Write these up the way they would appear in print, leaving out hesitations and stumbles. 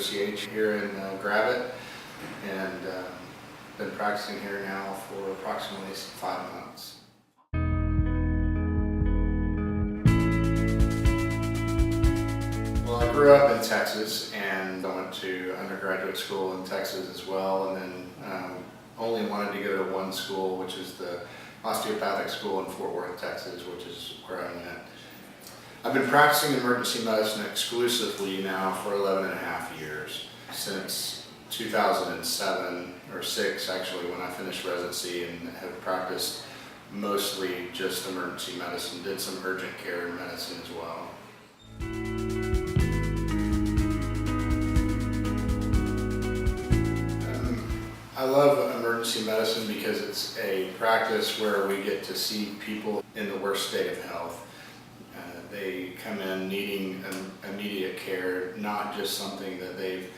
OCH here in Gravette, and been practicing here now for approximately 5 months. Well, I grew up in Texas, and I went to undergraduate school in Texas as well, and then only wanted to go to one school, which is the osteopathic school in Fort Worth, Texas, which is where I went. I've been practicing emergency medicine exclusively now for 11 and a half years, since 2007 or 6 actually, when I finished residency, and have practiced mostly just emergency medicine. Did some urgent care medicine as well. I love emergency medicine because it's a practice where we get to see people in the worst state of health. They come in needing immediate care, not just something that they've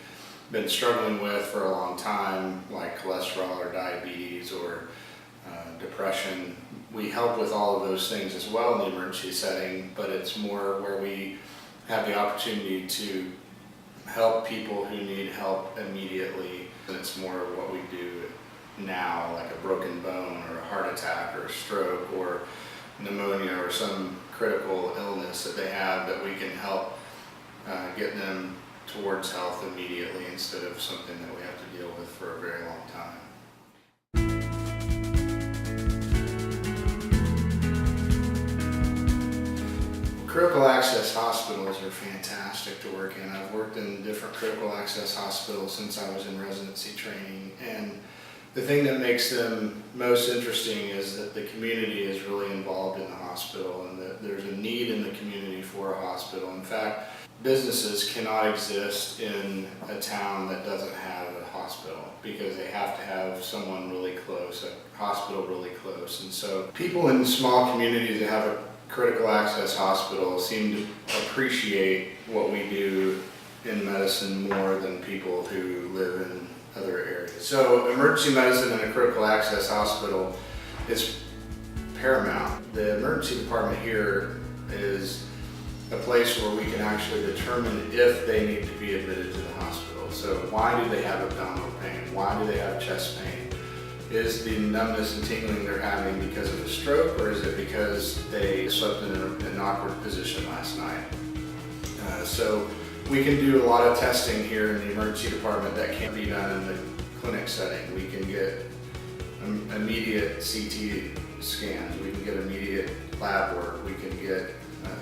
been struggling with for a long time, like cholesterol or diabetes or depression. We help with all of those things as well in the emergency setting, but it's more where we have the opportunity to help people who need help immediately. And it's more what we do now, like a broken bone or a heart attack or a stroke or pneumonia or some critical illness that they have, that we can help get them towards health immediately instead of something that we have to deal with for a very long time. Critical access hospitals are fantastic to work in. I've worked in different critical access hospitals since I was in residency training, and the thing that makes them most interesting is that the community is really involved in the hospital, and that there's a need in the community for a hospital. In fact, businesses cannot exist in a town that doesn't have a hospital, because they have to have someone really close, a hospital really close. And so people in small communities that have a critical access hospital seem to appreciate what we do in medicine more than people who live in other areas. So emergency medicine in a critical access hospital is paramount. The emergency department here is a place where we can actually determine if they need to be admitted to the hospital. So why do they have abdominal pain? Why do they have chest pain? Is the numbness and tingling they're having because of a stroke, or is it because they slept in an awkward position last night? So we can do a lot of testing here in the emergency department that can't be done in the clinic setting. We can get immediate CT scans, we can get immediate lab work, we can get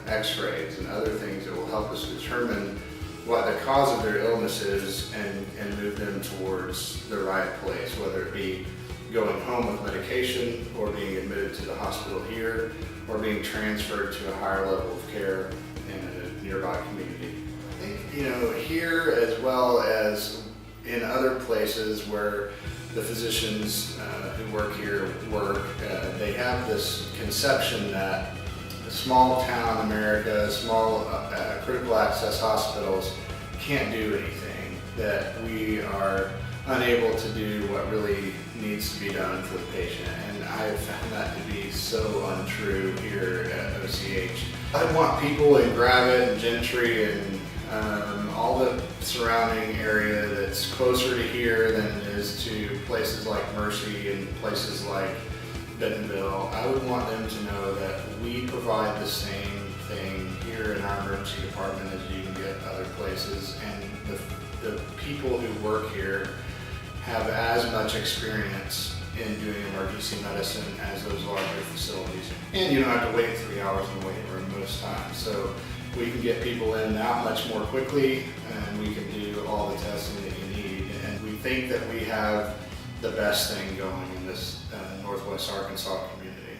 x-rays and other things that will help us determine what the cause of their illness is and move them towards the right place, whether it be going home with medication or being admitted to the hospital here or being transferred to a higher level of care in a nearby community. I think, here as well as in other places where the physicians who work here they have this conception that small town America, small critical access hospitals can't do anything, that we are unable to do what really needs to be done for the patient. And I have found that to be so untrue here at OCH. I want people in Gravette and Gentry and all the surrounding area that's closer to here than it is to places like Mercy and places like Bentonville. I would want them to know that we provide the same thing here in our emergency department as you can get other places, and the people who work here have as much experience in doing emergency medicine as those larger facilities. And you don't have to wait 3 hours in the waiting room most times. So we can get people in that much more quickly, and we can do all the testing that you need. And we think that we have the best thing going in this Northwest Arkansas community.